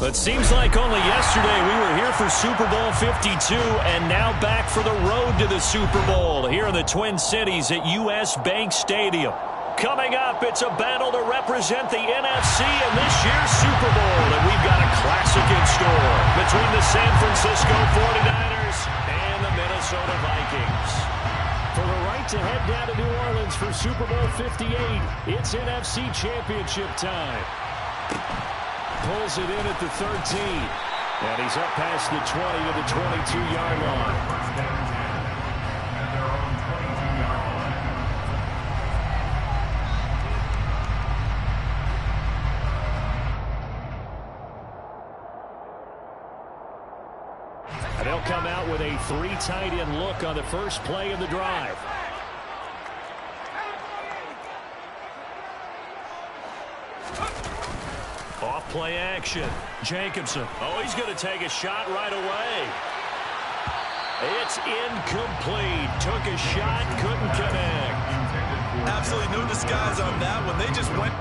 It seems like only yesterday we were here for Super Bowl 52 and now back for the road to the Super Bowl here in the Twin Cities at U.S. Bank Stadium. Coming up, it's a battle to represent the NFC in this year's Super Bowl, and we've got a classic in store between the San Francisco 49ers and the Minnesota Vikings. For the right to head down to New Orleans for Super Bowl 58, it's NFC Championship time. Pulls it in at the 13. And he's up past the 20 to the 22-yard line. And they'll come out with a three tight end look on the first play of the drive. Off play action. Jacobson. Oh, he's going to take a shot right away. It's incomplete. Took a shot, couldn't connect. Absolutely no disguise on that one. They just went.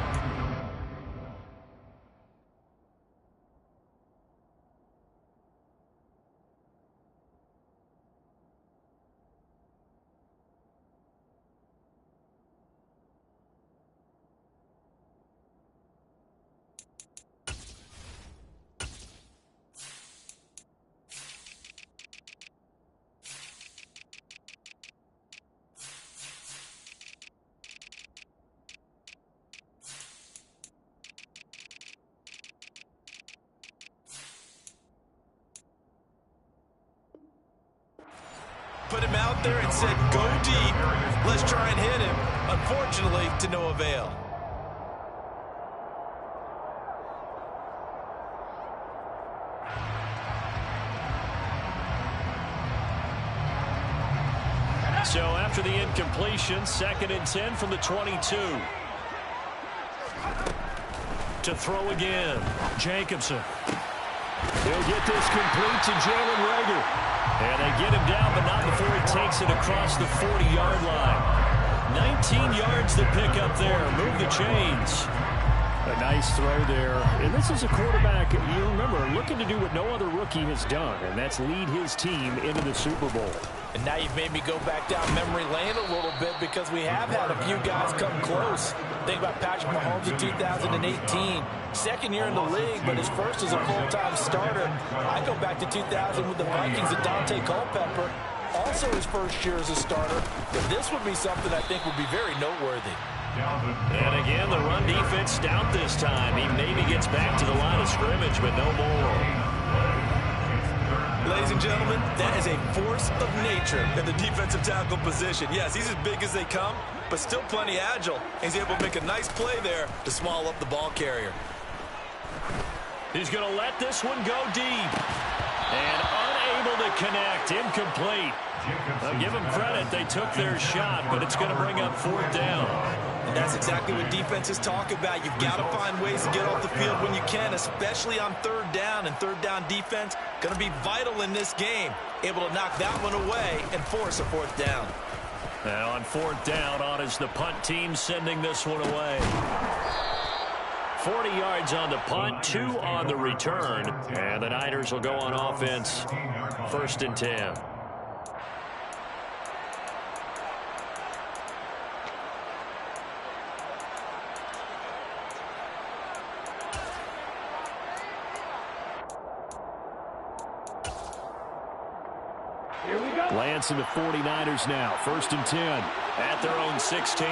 Put him out there and said, go deep. Let's try and hit him. Unfortunately, to no avail. So after the incompletion, 2nd and 10 from the 22. To throw again, Jacobson. He'll get this complete to Jalen Reagor. And they get him down, but not before he takes it across the 40-yard line. 19 yards to pick up there. Move the chains. A nice throw there. And this is a quarterback, you remember, looking to do what no other rookie has done, and that's lead his team into the Super Bowl. And now you've made me go back down memory lane a little bit because we have had a few guys come close. Think about Patrick Mahomes in 2018. Second year in the league, but his first as a full-time starter. I go back to 2000 with the Vikings and Dante Culpepper. Also his first year as a starter. But this would be something I think would be very noteworthy. And again, the run defense stout this time. He maybe gets back to the line of scrimmage, but no more. Ladies and gentlemen, that is a force of nature in the defensive tackle position. Yes, he's as big as they come, but still plenty agile. He's able to make a nice play there to small up the ball carrier. He's going to let this one go deep. And unable to connect. Incomplete. I'll give them credit. They took their shot, but it's going to bring up 4th down. And that's exactly what defenses talk about. You've got to find ways to get off the field when you can, especially on 3rd down. And 3rd down defense going to be vital in this game. Able to knock that one away and force a 4th down. And on 4th down, on is the punt team sending this one away. 40 yards on the punt, 2 on the return. And the Niners will go on offense. 1st and 10. Lance and the 49ers now. 1st and 10 at their own 16.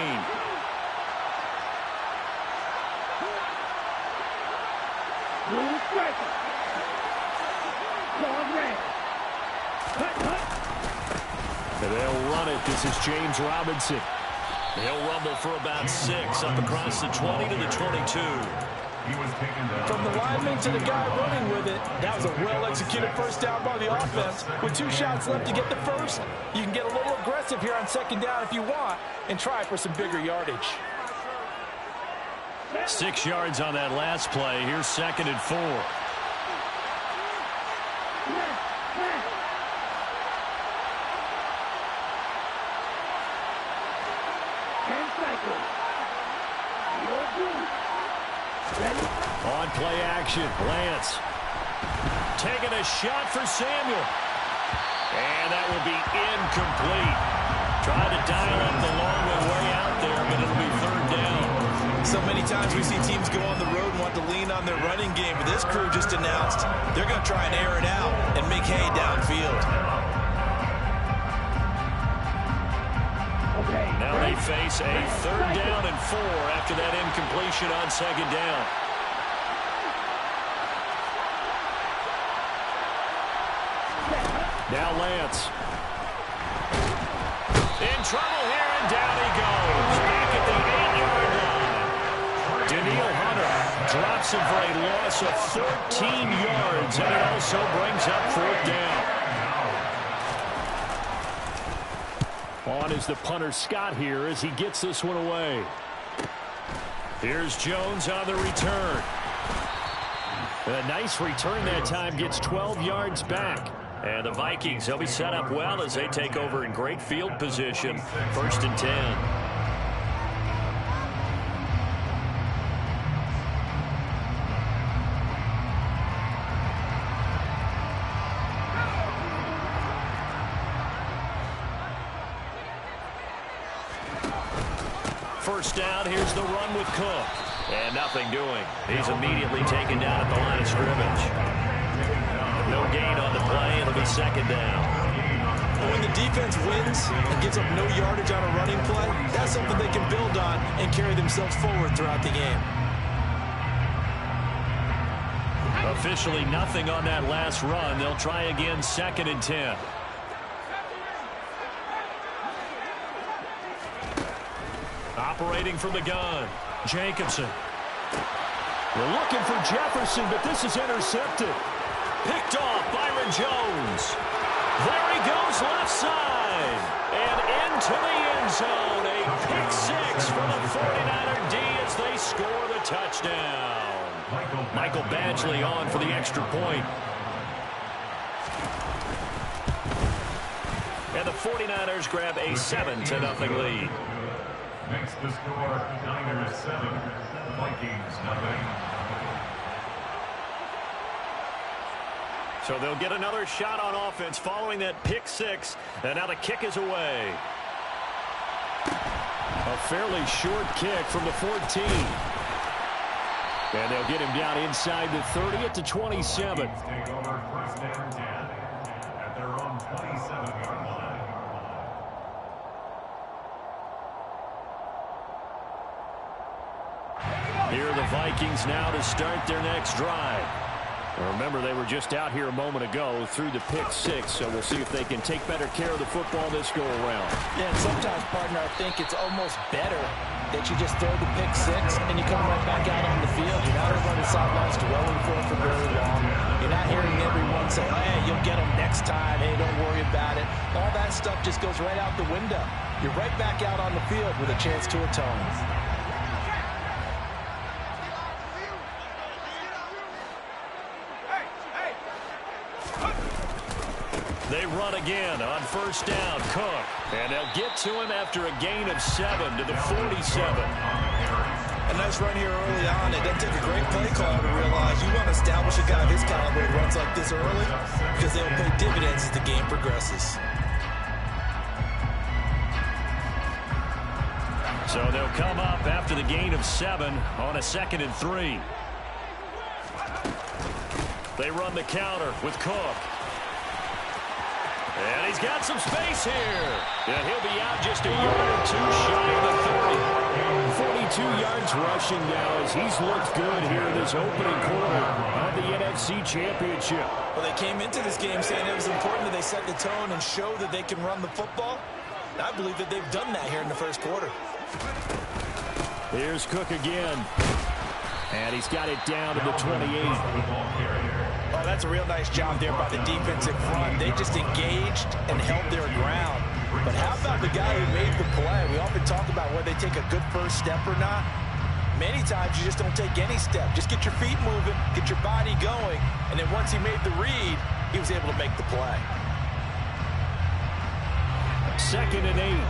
And they'll run it. This is James Robinson. He'll rumble for about 6 up across the 20 to the 22. From the lineman to the guy running with it, that was a well-executed first down by the offense. With 2 shots left to get the first, you can get a little aggressive here on 2nd down if you want and try for some bigger yardage. 6 yards on that last play. Here's 2nd and 4. On play action, Lance Taking a shot for Samuel. And that will be incomplete. Trying to dial up the long way out there, but it'll be third down. So many times we see teams go on the road and want to lean on their running game, but this crew just announced they're going to try and air it out and make hay downfield. Now they face a third down and 4 after that incompletion on second down. Now Lance. In trouble here, and down he goes. Back at the 8-yard line. Danielle Hunter drops him for a loss of 14 yards, and it also brings up fourth down. On is the punter Scott here as he gets this one away. Here's Jones on the return. A nice return that time, gets 12 yards back. And the Vikings, they'll be set up well as they take over in great field position. 1st and 10. First down, here's the run with Cook. And nothing doing. He's immediately taken down at the line of scrimmage. No gain on the play. It'll be second down. When the defense wins and gives up no yardage on a running play, that's something they can build on and carry themselves forward throughout the game. Officially nothing on that last run. They'll try again, 2nd and 10. Operating from the gun, Jacobson. We're looking for Jefferson, but this is intercepted. Picked off Byron Jones. There he goes left side. And into the end zone. A pick 6 for the 49er D as they score the touchdown. Michael Badgley on for the extra point. And the 49ers grab a 7-0 lead. Makes the score Niners 7, Vikings 9. So they'll get another shot on offense following that pick 6. And now the kick is away. A fairly short kick from the 14. And they'll get him down inside the 30 at the 27. Take over 1st and 10 at their own 27-yard line. Here are the Vikings now to start their next drive. Remember, they were just out here a moment ago through the pick 6, so we'll see if they can take better care of the football this go-around. Yeah, and sometimes, partner, I think it's almost better that you just throw the pick 6 and you come right back out on the field. You're not over on the sidelines dwelling for very long. You're not hearing everyone say, hey, you'll get them next time. Hey, don't worry about it. All that stuff just goes right out the window. You're right back out on the field with a chance to atone. They run again on first down. Cook. And they'll get to him after a gain of 7 to the 47. A nice run here early on. It doesn't take a great play call to realize you want to establish a guy of his caliber who runs like this early because they'll pay dividends as the game progresses. So they'll come up after the gain of 7 on a 2nd and 3. They run the counter with Cook. And he's got some space here. And he'll be out just a yard or 2 shy of the 30. 42 yards rushing now as he's looked good here in this opening quarter of the NFC Championship. Well, they came into this game saying it was important that they set the tone and show that they can run the football. I believe that they've done that here in the first quarter. Here's Cook again. And he's got it down to the 28. Oh, that's a real nice job there by the defensive front. They just engaged and held their ground. But how about the guy who made the play? We often talk about whether they take a good first step or not. Many times you just don't take any step. Just get your feet moving, get your body going, and then once he made the read, he was able to make the play. 2nd and 8.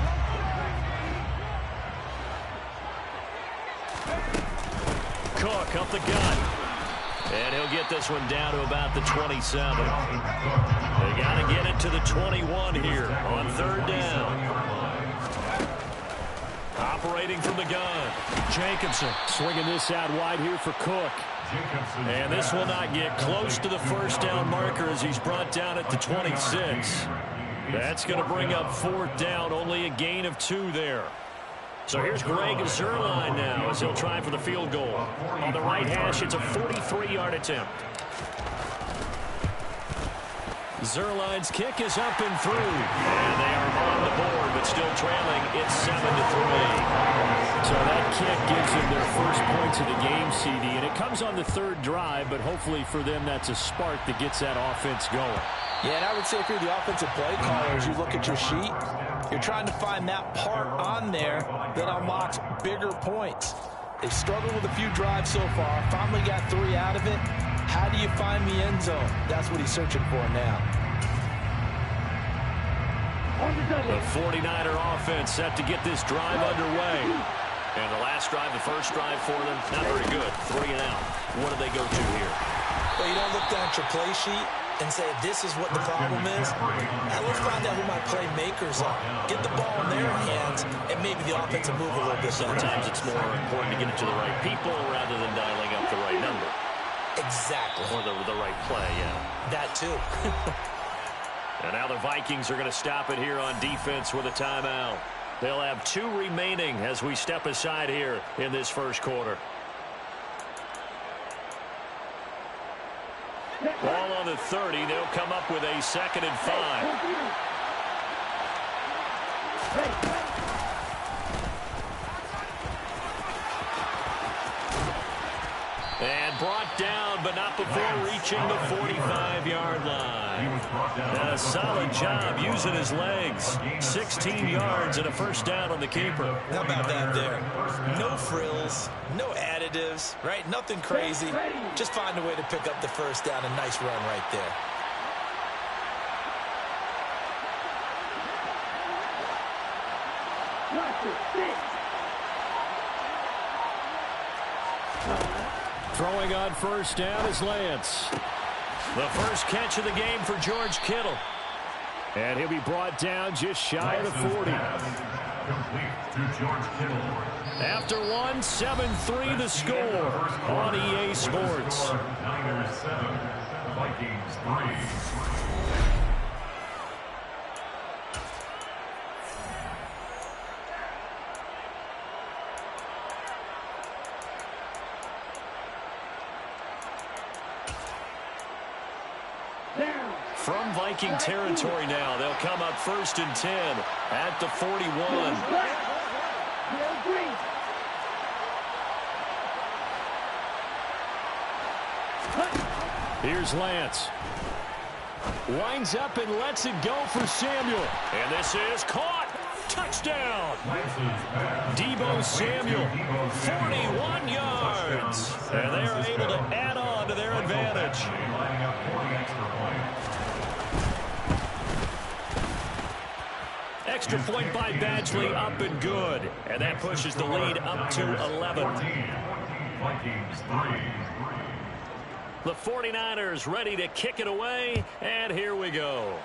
Cook up the gun. And he'll get this one down to about the 27. They got to get it to the 21 here on 3rd down. Operating from the gun, Jacobson swinging this out wide here for Cook. And this will not get close to the 1st down marker as he's brought down at the 26. That's going to bring up 4th down, only a gain of 2 there. So here's Greg Zuerlein now as he'll try for the field goal. On the right hash, it's a 43-yard attempt. Zuerlein's kick is up and through. And they are on the board, but still trailing. It's 7-3. So that kick gives them their first points of the game, CD. And it comes on the 3rd drive, but hopefully for them that's a spark that gets that offense going. Yeah, and I would say if you're the offensive play caller, as you look at your sheet, you're trying to find that part on there that unlocks bigger points. They've struggled with a few drives so far. Finally got 3 out of it. How do you find the end zone? That's what he's searching for now. The 49er offense set to get this drive underway. And the last drive, the first drive for them, not very good. 3 and out. What do they go to here? Well, you don't look down at your play sheet and say, this is what the problem is. Now let's find out who my playmakers are. Get the ball in their hands, and maybe the offense will move a little bit. Sometimes it's more important to get it to the right people rather than dialing up the right number. Exactly. Or the right play, yeah. That too. And now the Vikings are going to stop it here on defense with a timeout. They'll have 2 remaining as we step aside here in this first quarter. Ball on the 30. They'll come up with a 2nd and 5. And brought down, but not before reaching the 45-yard line. A solid job using his legs. 16 yards and a 1st down on the keeper. How about that there? No frills, no additives, right? Nothing crazy. Just find a way to pick up the 1st down. A nice run right there. Throwing on 1st down is Lance. The first catch of the game for George Kittle. And he'll be brought down just shy of the 40. After 1, 7-3 the score on EA Sports. Niners 7, Vikings 3. From Viking territory now, they'll come up 1st and 10 at the 41. Here's Lance. Winds up and lets it go for Samuel. And this is caught. Touchdown. Deebo Samuel, 41 yards. And they are able to add on to their advantage. Extra point by Badgley, up and good. And that pushes the lead up to 11. The 49ers ready to kick it away, and here we go.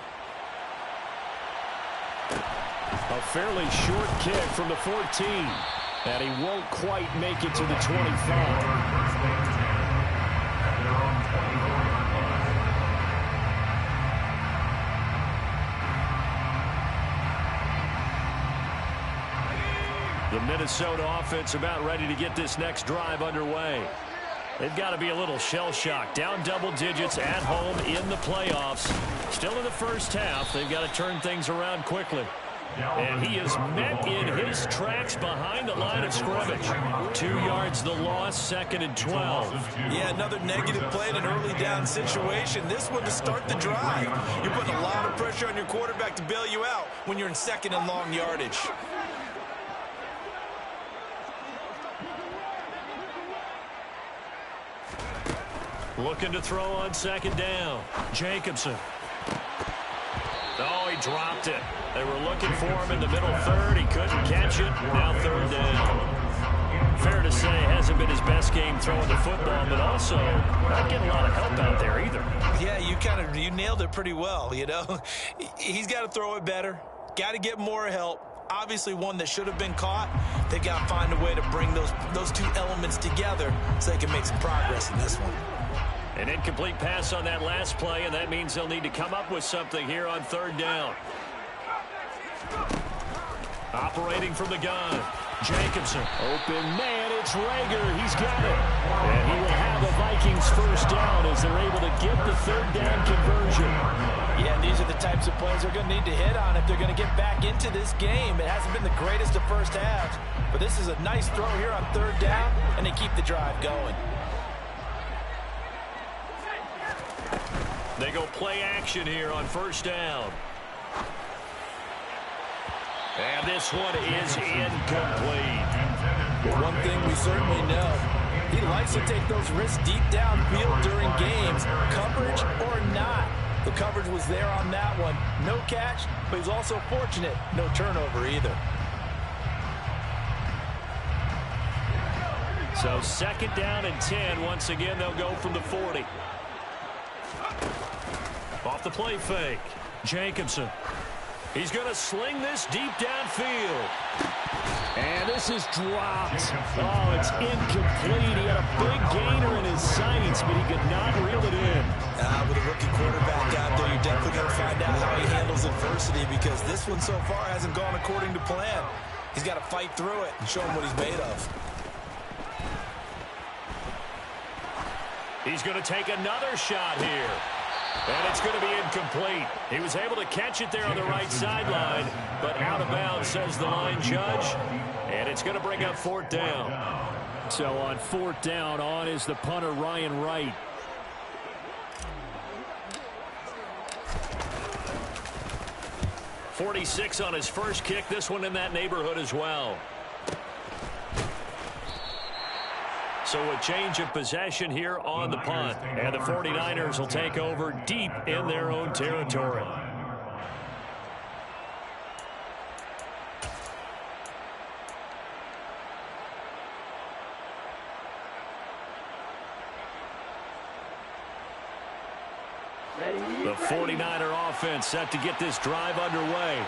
A fairly short kick from the 14. And he won't quite make it to the 25. The Minnesota offense about ready to get this next drive underway. They've got to be a little shell-shocked. Down double digits at home in the playoffs. Still in the first half. They've got to turn things around quickly. And he is met in his tracks behind the line of scrimmage. 2 yards the loss, 2nd and 12. Yeah, another negative play in an early down situation. This one to start the drive. You're putting a lot of pressure on your quarterback to bail you out when you're in 2nd and long yardage. Looking to throw on 2nd down. Jacobson. Oh, he dropped it. They were looking for him in the middle 3rd. He couldn't catch it. Now 3rd down. fair to say hasn't been his best game throwing the football, but also not getting a lot of help out there either. Yeah, you nailed it pretty well, you know. He's got to throw it better, got to get more help. Obviously one that should have been caught. They got to find a way to bring those two elements together so they can make some progress in this one. An incomplete pass on that last play, and that means they'll need to come up with something here on third down. Operating from the gun, Jacobson. Open man, it's Rager. He's got it. And he will have the Vikings first down as they're able to get the third down conversion. Yeah, these are the types of plays they're going to need to hit on if they're going to get back into this game. It hasn't been the greatest of first halves, but this is a nice throw here on third down, and they keep the drive going. They go play action here on first down. And this one is incomplete. One thing we certainly know, he likes to take those risks deep downfield during games, coverage or not. The coverage was there on that one. No catch, but he's also fortunate. No turnover either. So second down and 10. Once again, they'll go from the 40. Off the play fake, Jacobson. He's going to sling this deep downfield. And this is dropped. Oh, it's incomplete. He had a big gainer in his sights, but he could not reel it in. With a rookie quarterback out there, you're definitely going to find out how he handles adversity, because this one so far hasn't gone according to plan. He's got to fight through it and show him what he's made of. He's going to take another shot here. And it's going to be incomplete. He was able to catch it there on the right sideline, but out of bounds, says the line judge. And it's going to bring up fourth down. So on fourth down, on is the punter, Ryan Wright. .46 on his first kick. This one in that neighborhood as well. So a change of possession here on the punt. And the 49ers will take over deep in their own territory. The 49er offense set to get this drive underway.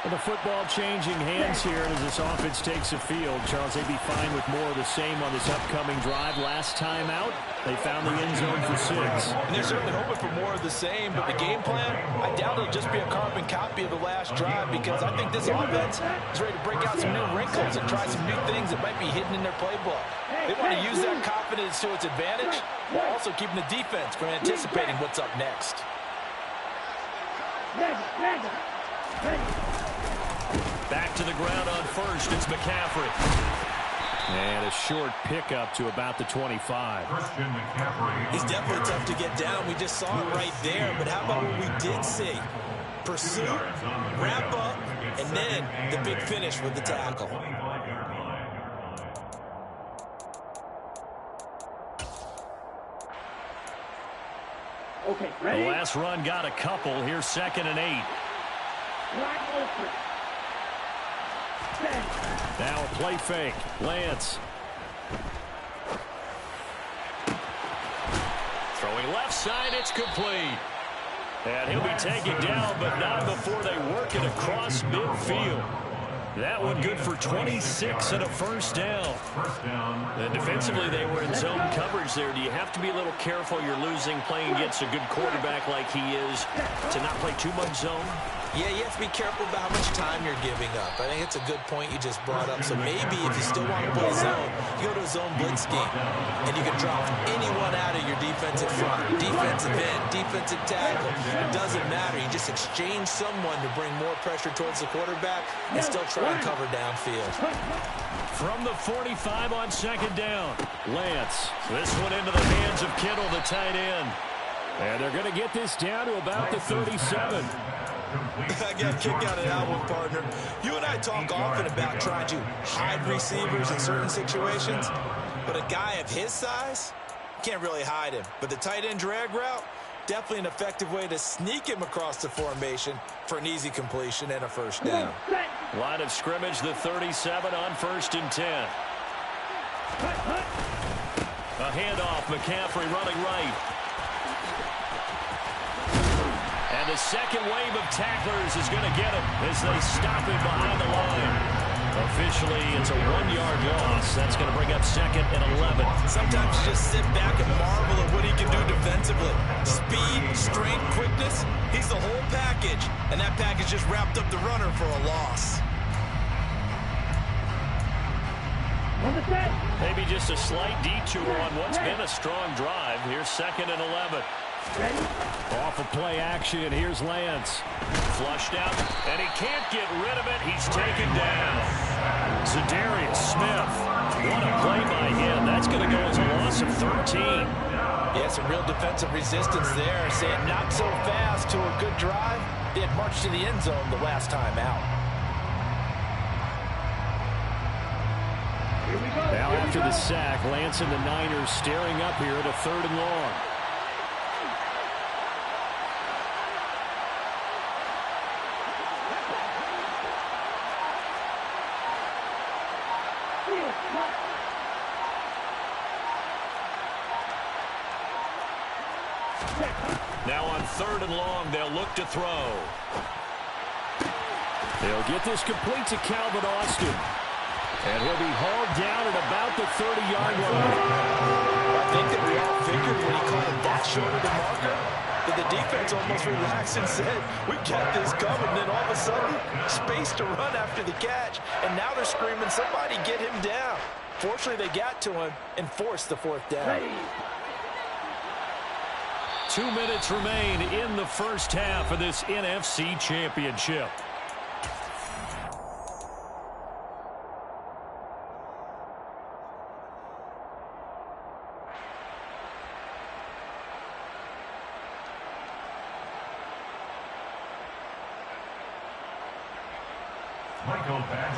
And the football changing hands here as this offense takes the field. Charles, they'd be fine with more of the same on this upcoming drive. Last time out, they found the end zone for 6. And they're certainly hoping for more of the same, but the game plan, I doubt it'll just be a carbon copy of the last drive, because I think this offense is ready to break out some new wrinkles and try some new things that might be hidden in their playbook. They want to use that confidence to its advantage while also keeping the defense from anticipating what's up next. Back to the ground on first, it's McCaffrey. And a short pickup to about the 25. Christian McCaffrey. He's definitely tough to get down. We just saw it right there, but how about what we did see? Pursuit, wrap up, and then the big finish with the tackle. Okay, ready? The last run got a couple. Here's 2nd and 8. Now a play fake. Lance. Throwing left side, it's complete. And he'll be taken down, but not before they work it across midfield. That one good for 26 and a first down. And defensively, they were in zone coverage there. Do you have to be a little careful you're losing playing against a good quarterback like he is to not play too much zone? Yeah, you have to be careful about how much time you're giving up. I think it's a good point you just brought up. So maybe if you still want to play zone, you go to a zone blitz scheme, and you can drop anyone out of your defensive front, defensive end, defensive tackle. It doesn't matter. You just exchange someone to bring more pressure towards the quarterback and still try and cover downfield. From the 45 on 2nd down, Lance. This one into the hands of Kittle, the tight end. And they're going to get this down to about the 37. I got a kick out of that one, partner. You and I talk often about trying to hide receivers in certain situations, but a guy of his size, can't really hide him. But the tight end drag route, definitely an effective way to sneak him across the formation for an easy completion and a first down. Line of scrimmage, the 37 on 1st and 10. A handoff, McCaffrey running right. And the second wave of tacklers is going to get him as they stop him behind the line. Officially, it's a 1-yard loss. That's going to bring up 2nd and 11. Sometimes you just sit back and marvel at what he can do defensively. Speed, strength, quickness, he's the whole package. And that package just wrapped up the runner for a loss. Maybe just a slight detour on what's been a strong drive. Here's 2nd and 11. Off of play action, here's Lance. Flushed out, and he can't get rid of it. He's taken down. Zadarius Smith. What a play by him. That's going to go as a loss of 13. Yeah, some real defensive resistance there. Saying not so fast to a good drive. They had marched to the end zone the last time out. Now after the sack, Lance and the Niners staring up here at a 3rd and long. Now on 3rd and long, they'll look to throw. They'll get this complete to Calvin Austin. And he'll be hauled down at about the 30-yard line. I think that we all figured when he called him that short of the marker, that the defense almost relaxed and said, we got this covered. And then all of a sudden, space to run after the catch. And now they're screaming, somebody get him down. Fortunately, they got to him and forced the 4th down. 2 minutes remain in the first half of this NFC Championship.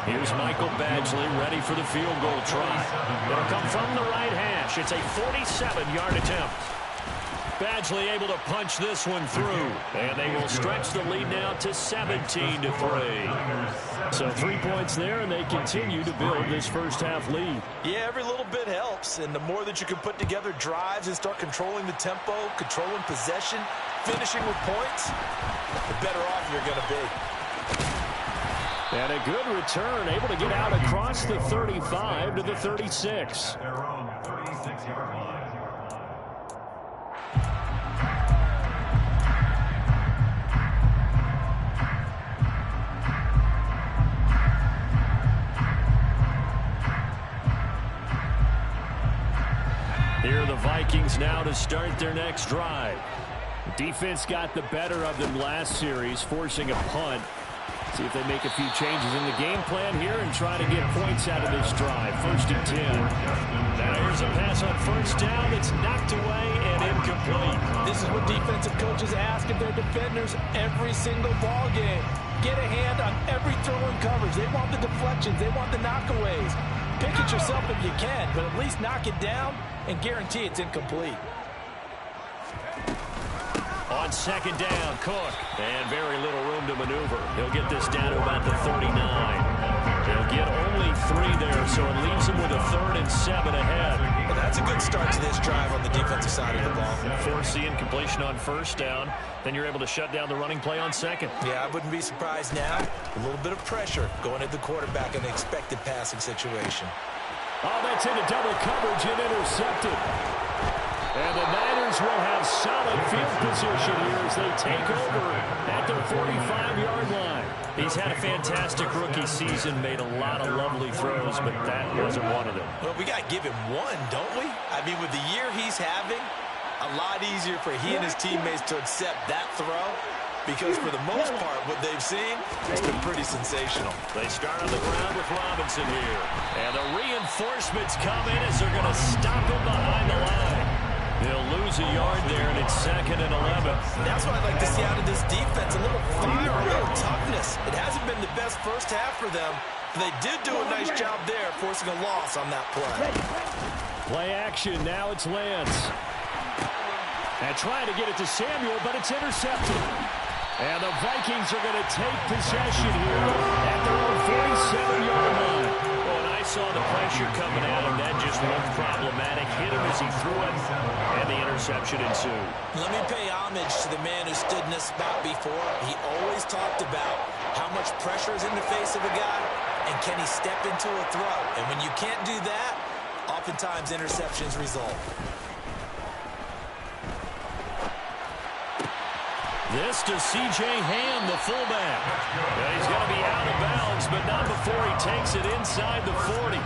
Here's Michael Badgley ready for the field goal try. It'll come from the right hash. It's a 47-yard attempt. Badgley able to punch this one through. And they will stretch the lead now to 17-3. So 3 points there, and they continue to build this first half lead. Yeah, every little bit helps. And the more that you can put together drives and start controlling the tempo, controlling possession, finishing with points, the better off you're going to be. And a good return, able to get out across the 35 to the 36. Their own 36-yard line. Here are the Vikings now to start their next drive. Defense got the better of them last series, forcing a punt. See if they make a few changes in the game plan here and try to get points out of this drive. 1st and 10. Now here's a pass on 1st down. It's knocked away and incomplete. This is what defensive coaches ask of their defenders every single ball game. Get a hand on every throw in coverage. They want the deflections. They want the knockaways. Pick it yourself if you can, but at least knock it down and guarantee it's incomplete. On 2nd down, Cook. And very little room to maneuver. He'll get this down to about the 39. They'll get only 3 there, so it leaves them with a 3rd and 7 ahead. Well, that's a good start to this drive on the defensive side of the ball. Force the incompletion on 1st down. Then you're able to shut down the running play on 2nd. Yeah, I wouldn't be surprised now. A little bit of pressure going at the quarterback in the expected passing situation. Oh, that's into double coverage and intercepted. And the Niners will have solid field position here as they take over at their 45-yard line. He's had a fantastic rookie season, made a lot of lovely throws, but that wasn't one of them. Well, we got to give him one, don't we? I mean, with the year he's having, a lot easier for he and his teammates to accept that throw because for the most part, what they've seen, it's been pretty sensational. They start on the ground with Robinson here. And the reinforcements come in as they're going to stop him behind the line. They'll lose a yard there, and it's 2nd and 11. That's what I'd like to see out of this defense, a little fire, a little toughness. It hasn't been the best first half for them, but they did do a nice job there, forcing a loss on that play. Play action, now it's Lance. And trying to get it to Samuel, but it's intercepted. And the Vikings are going to take possession here at their own 47-yard line. Well, a nice saw the pressure coming at him. That just looked problematic. Hit him as he threw it, and the interception ensued. Let me pay homage to the man who stood in this spot before. He always talked about how much pressure is in the face of a guy, and can he step into a throw. And when you can't do that, oftentimes interceptions result. This to C.J. Ham, the fullback. And he's going to be out of bounds, but not before he takes it inside the 40.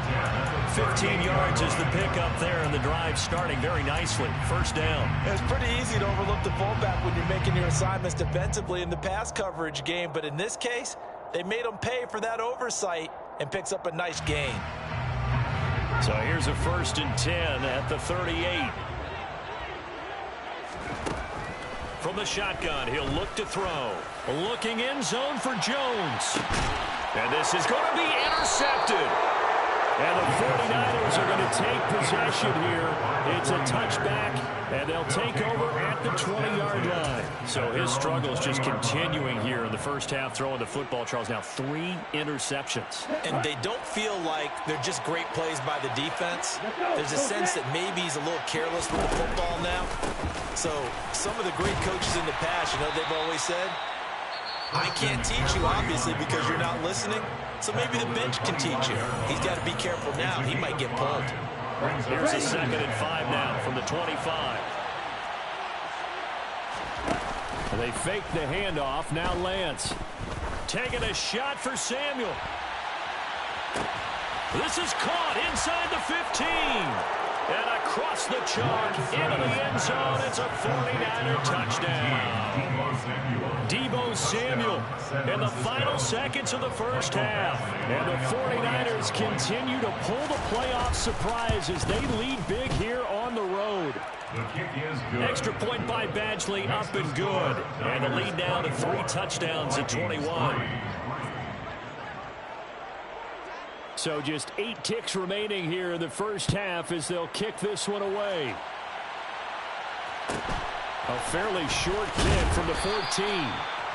15 yards is the pickup there, and the drive starting very nicely. First down. It's pretty easy to overlook the fullback when you're making your assignments defensively in the pass coverage game, but in this case, they made him pay for that oversight and picks up a nice gain. So here's a 1st and 10 at the 38. From the shotgun, he'll look to throw. Looking end zone for Jones. And this is going to be intercepted. And the 49ers are going to take possession here. It's a touchback, and they'll take over at the 20-yard line. So his struggles just continuing here in the first half, throwing the football. Charles, now 3 interceptions. And they don't feel like they're just great plays by the defense. There's a sense that maybe he's a little careless with the football now. So some of the great coaches in the past, you know, they've always said, I can't teach you, obviously, because you're not listening. So maybe the bench can teach you. He's got to be careful now. He might get pulled. Here's a 2nd and 5 now from the 25. They fake the handoff. Now Lance taking a shot for Samuel. This is caught inside the 15. And across the chalk into the end zone. It's a 49er touchdown. Deebo Samuel in the final seconds of the first half. And the 49ers continue to pull the playoff surprise as they lead big here on the road. The kick is good. Extra point by Badgley, up and good. And the lead now to 3 touchdowns at 21. So just 8 ticks remaining here in the first half as they'll kick this one away. A fairly short kick from the 14.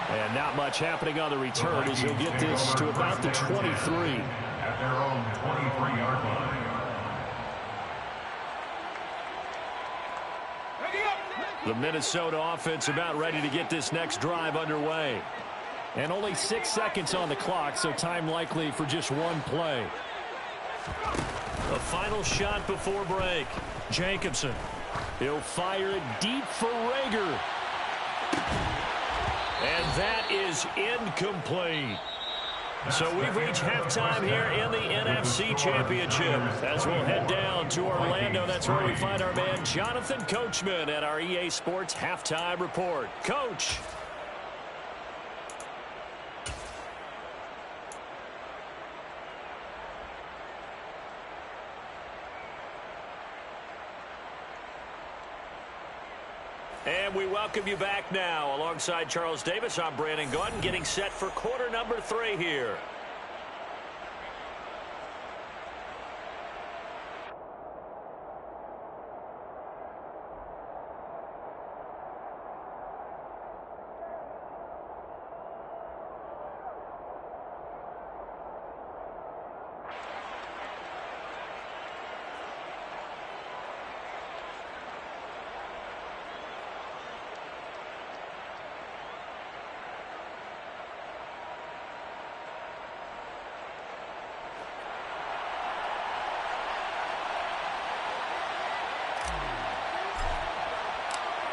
And not much happening on the return as he'll get this to about the 23. At their own 23-yard line. The Minnesota offense about ready to get this next drive underway. And only 6 seconds on the clock, so time likely for just one play. A final shot before break. Jacobson. He'll fire it deep for Rager. And that is incomplete. So we've reached halftime here in the NFC Championship. As we'll head down to Orlando, that's where we find our man Jonathan Coachman at our EA Sports Halftime Report. Coach. And we welcome you back now. Alongside Charles Davis, I'm Brandon Gaudin, getting set for quarter number 3 here.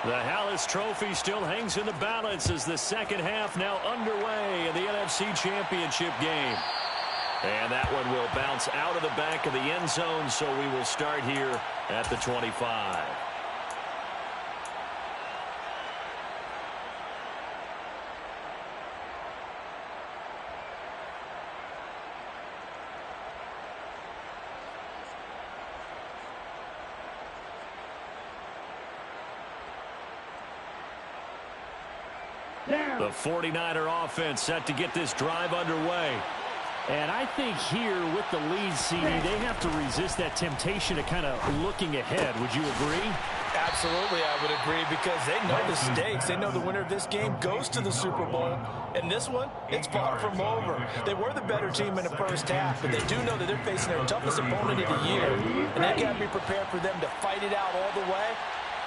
The Hallis Trophy still hangs in the balance as the second half now underway in the NFC Championship game. And that one will bounce out of the back of the end zone, so we will start here at the 25. The 49er offense set to get this drive underway. And I think here with the lead, CD, they have to resist that temptation of kind of looking ahead. Would you agree? Absolutely, I would agree, because they know the stakes. They know the winner of this game goes to the Super Bowl. And this one, it's far from over. They were the better team in the first half, but they do know that they're facing their toughest opponent of the year. And they've got to be prepared for them to fight it out all the way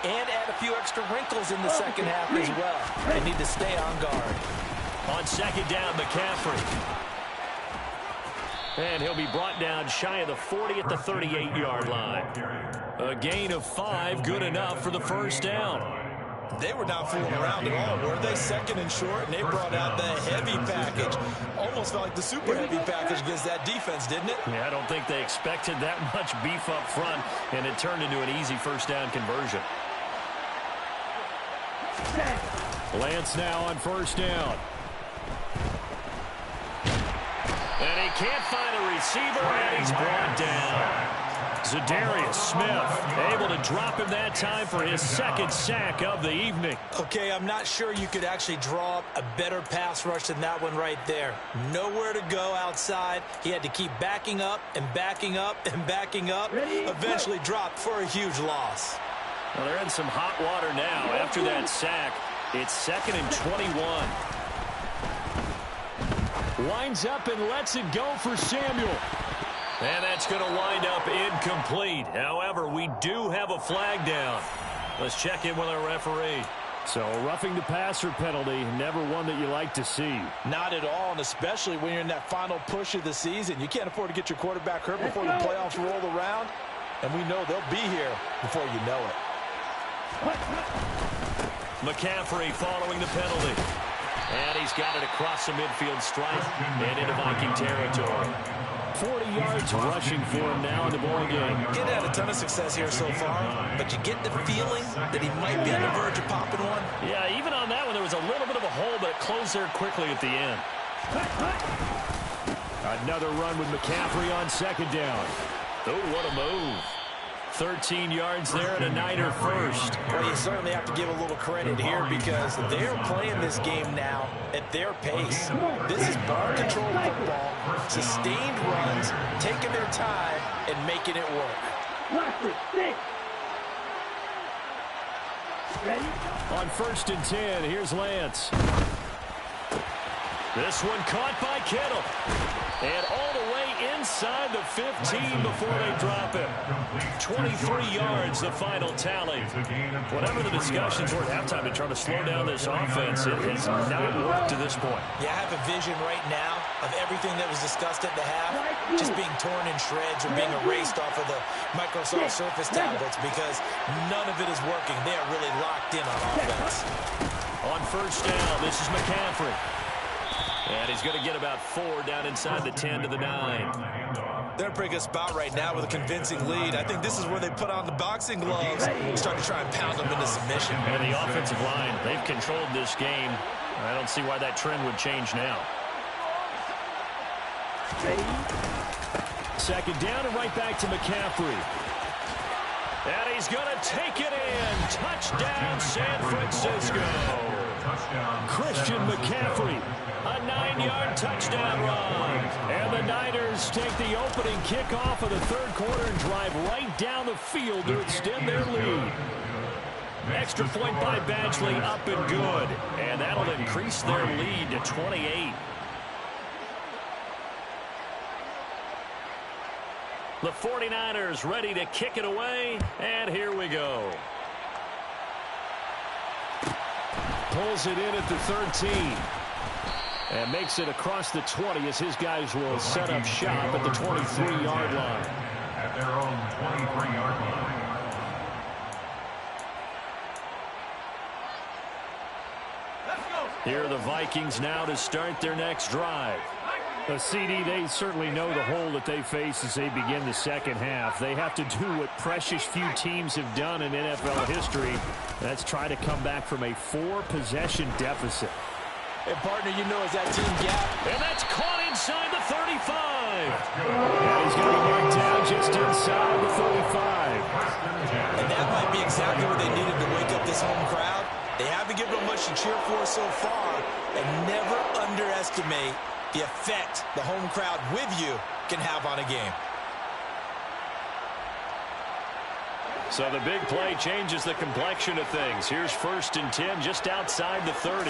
and add a few extra wrinkles in the second half as well. They need to stay on guard. On second down, McCaffrey. And he'll be brought down shy of the 40 at the 38-yard line. A gain of 5, good enough for the first down. They were not fooling around at all, were they? Second and short, and they brought out the heavy package. Almost felt like the super heavy package against that defense, didn't it? Yeah, I don't think they expected that much beef up front, and it turned into an easy first down conversion. Lance now on first down. And he can't find a receiver, and he's brought down. Za'Darius Smith able to drop him that time for his second sack of the evening. Okay, I'm not sure you could actually draw up a better pass rush than that one right there. Nowhere to go outside. He had to keep backing up and backing up and backing up. Eventually dropped for a huge loss. Well, they're in some hot water now after that sack. It's 2nd and 21. Winds up and lets it go for Samuel. And that's going to wind up incomplete. However, we do have a flag down. Let's check in with our referee. So a roughing the passer penalty, never one that you like to see. Not at all, and especially when you're in that final push of the season. You can't afford to get your quarterback hurt before the playoffs roll around. And we know they'll be here before you know it. McCaffrey following the penalty. And he's got it across the midfield stripe and into Viking territory. 40 yards rushing for him now in the ball game. He's had a ton of success here so far, but you get the feeling that he might be on the verge of popping one. Yeah, even on that one, there was a little bit of a hole, but it closed there quickly at the end. Another run with McCaffrey on second down. Oh, what a move. 13 yards there and a Niner first. Well, you certainly have to give a little credit here because they're playing this game now at their pace. This is ball control football, sustained runs, taking their time and making it work. On 1st and 10, here's Lance. This one caught by Kittle. And all the way inside the 15 before they drop him. 23 yards, the final tally. Whatever the discussions were at halftime to try to slow down this offense, it has not worked to this point. Yeah, I have a vision right now of everything that was discussed at the half just being torn in shreds or being erased off of the Microsoft Surface tablets because none of it is working. They are really locked in on offense. On first down, this is McCaffrey. And he's going to get about 4 down inside the 10 to the 9. They're in a pretty good spot right now with a convincing lead. I think this is where they put on the boxing gloves and start to try and pound them into submission. And the offensive line, they've controlled this game. I don't see why that trend would change now. Second down and right back to McCaffrey. And he's going to take it in. Touchdown, San Francisco. Christian McCaffrey. A 9-yard touchdown run. And the Niners take the opening kickoff of the third quarter and drive right down the field to extend their lead. Extra point by Badgley, up and good. And that'll increase their lead to 28. The 49ers ready to kick it away. And here we go. Pulls it in at the 13. And makes it across the 20 as his guys will set up shop at the 23-yard line. At their own 23-yard line. Here are the Vikings now to start their next drive. CD, they certainly know the hole that they face as they begin the second half. They have to do what precious few teams have done in NFL history. That's try to come back from a 4-possession deficit. And partner, you know, is that team gap. And that's caught inside the 35. And he's going to be marked down just inside the 35. And that might be exactly what they needed to wake up this home crowd. They haven't given them much to cheer for so far. And never underestimate the effect the home crowd with you can have on a game. So the big play changes the complexion of things. Here's 1st and 10 just outside the 30.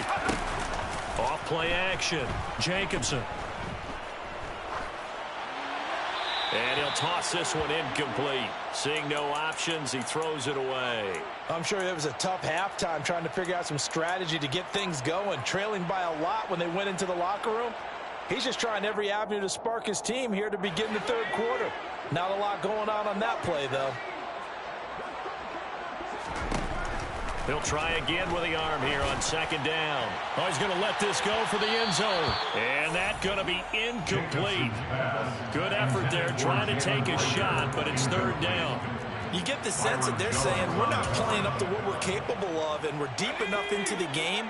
Off play action. Jacobson. And he'll toss this one incomplete. Seeing no options, he throws it away. I'm sure it was a tough halftime trying to figure out some strategy to get things going. Trailing by a lot when they went into the locker room. He's just trying every avenue to spark his team here to begin the 3rd quarter. Not a lot going on that play, though. He'll try again with the arm here on 2nd down. Oh, he's going to let this go for the end zone. And that's going to be incomplete. Good effort there trying to take a shot, but it's 3rd down. You get the sense that they're saying we're not playing up to what we're capable of, and we're deep enough into the game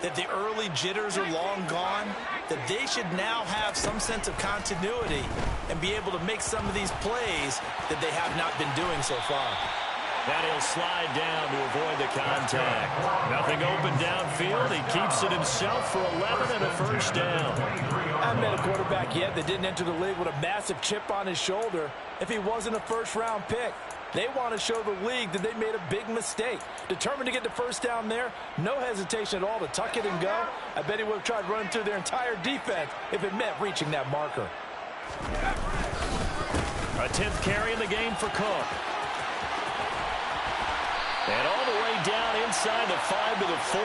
that the early jitters are long gone, that they should now have some sense of continuity and be able to make some of these plays that they have not been doing so far. And he'll slide down to avoid the contact. Nothing open downfield. He keeps it himself for 11 and a 1st down. I haven't met a quarterback yet that didn't enter the league with a massive chip on his shoulder if he wasn't a 1st-round pick. They want to show the league that they made a big mistake. Determined to get the 1st down there, no hesitation at all to tuck it and go. I bet he would have tried running through their entire defense if it meant reaching that marker. A 10th carry in the game for Cook. And all the way down inside the 5 to the 4.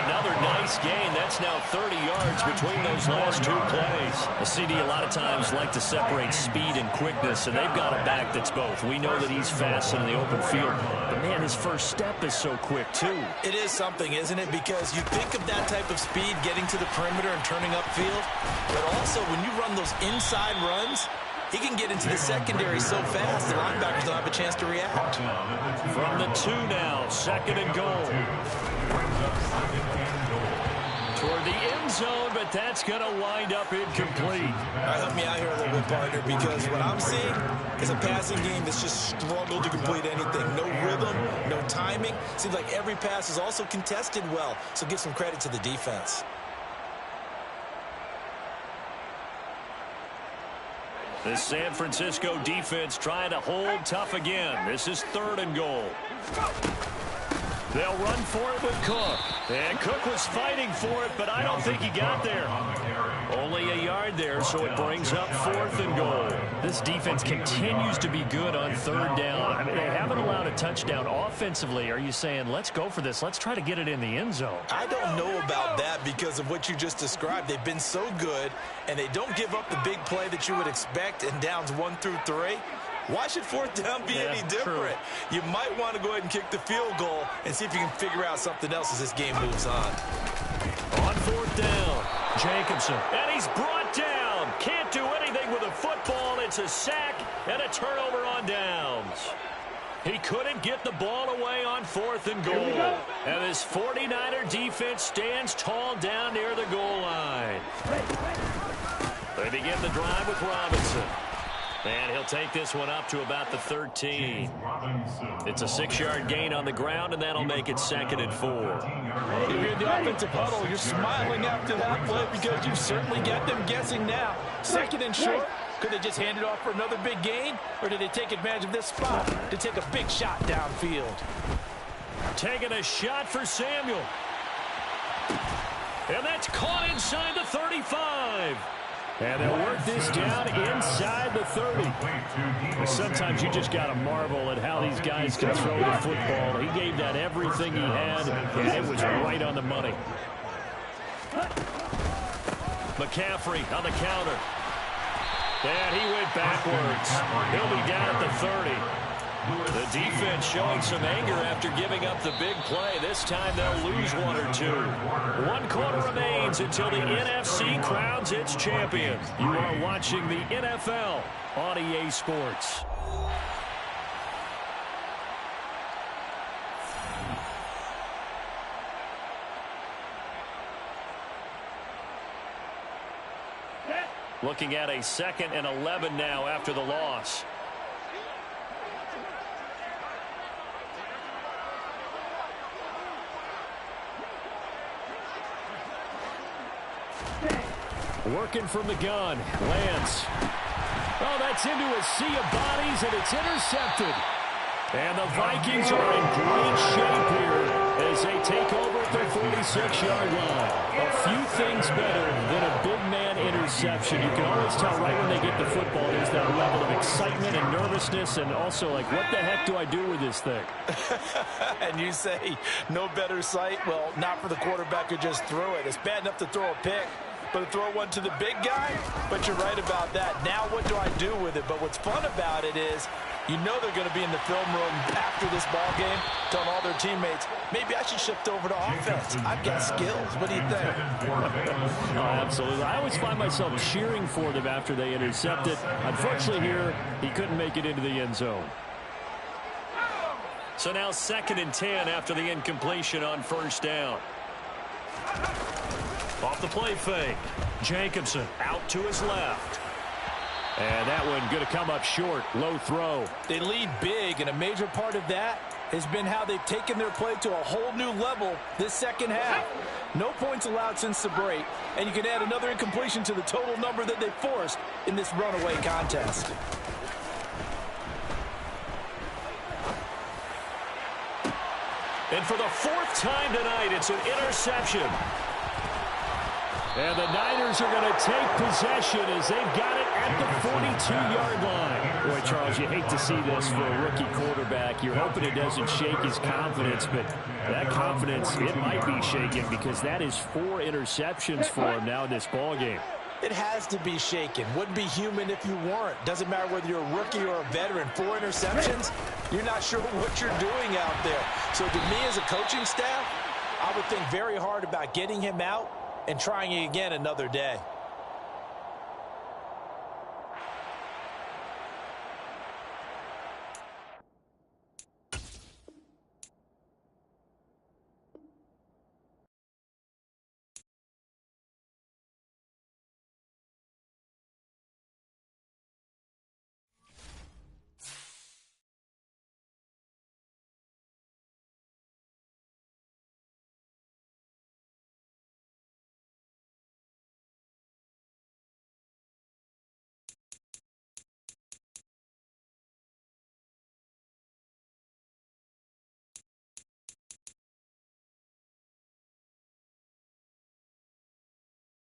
Another nice gain. That's now 30 yards between those last 2 plays. A CD a lot of times like to separate speed and quickness, and they've got a back that's both. We know that he's fast in the open field, but man, his first step is so quick too. It is something, isn't it? Because you think of that type of speed getting to the perimeter and turning upfield, but also when you run those inside runs, he can get into the secondary so fast, the linebackers don't have a chance to react. From the 2 now, 2nd and goal. Toward the end zone, but that's going to wind up incomplete. Help me out here a little bit, partner, because what I'm seeing is a passing game that's just struggled to complete anything. No rhythm, no timing. Seems like every pass is also contested well, so give some credit to the defense. The San Francisco defense trying to hold tough again. This is 3rd and goal. They'll run for it with Cook. And Cook was fighting for it, but I don't think he got there. Only a yard there, so it brings up 4th and goal. This defense continues to be good on 3rd down. I mean, they haven't allowed a touchdown offensively. Are you saying, let's go for this? Let's try to get it in the end zone. I don't know about that because of what you just described. They've been so good, and they don't give up the big play that you would expect in downs 1 through 3. Why should 4th down be any different? True. You might want to go ahead and kick the field goal and see if you can figure out something else as this game moves on. On 4th down, Jacobson. And he's brought down. Can't do anything with a football. It's a sack and a turnover on downs. He couldn't get the ball away on 4th and goal. And this 49er defense stands tall down near the goal line. They begin the drive with Robinson. And he'll take this one up to about the 13. It's a 6-yard gain on the ground, and that'll make it 2nd and 4. If you're in the offensive huddle, you're smiling after that play because you certainly got them guessing now. 2nd and short. Could they just hand it off for another big gain? Or did they take advantage of this spot to take a big shot downfield? Taking a shot for Samuel. And that's caught inside the 35. And they'll work this down inside the 30. Sometimes you just got to marvel at how these guys can throw the football. He gave that everything he had, and it was right on the money. McCaffrey on the counter. And he went backwards. He'll be down at the 30. The defense showing some anger after giving up the big play. This time they'll lose 1 or 2. 1 quarter remains until the NFC crowns its champion. You are watching the NFL on EA Sports. Looking at a 2nd and 11 now after the loss. Working from the gun. Lance. Oh, that's into a sea of bodies, and it's intercepted. And the Vikings are in great shape here as they take over at their 46-yard line. A few things better than a big man interception. You can always tell right when they get the football, there's that level of excitement and nervousness, and also like, what the heck do I do with this thing? And you say no better sight? Well, not for the quarterback who just threw it. It's bad enough to throw a pick, but to throw one to the big guy? But you're right about that. Now what do I do with it? But what's fun about it is you know they're going to be in the film room after this ball game, telling all their teammates, maybe I should shift over to offense. I've got skills. What do you think? Oh, absolutely. I always find myself cheering for them after they intercept it. Unfortunately here, he couldn't make it into the end zone. So now 2nd and 10 after the incompletion on first down. Off the play fake. Jacobson out to his left. And that one going to come up short. Low throw. They lead big, and a major part of that has been how they've taken their play to a whole new level this second half. No points allowed since the break, and you can add another incompletion to the total number that they forced in this runaway contest. And for the 4th time tonight, it's an interception. And the Niners are going to take possession as they've got it at the 42-yard line. Boy, Charles, you hate to see this for a rookie quarterback. You're hoping it doesn't shake his confidence, but that confidence, it might be shaken because that is 4 interceptions for him now in this ballgame. It has to be shaken. Wouldn't be human if you weren't. Doesn't matter whether you're a rookie or a veteran. 4 interceptions, you're not sure what you're doing out there. So to me as a coaching staff, I would think very hard about getting him out and trying it again another day.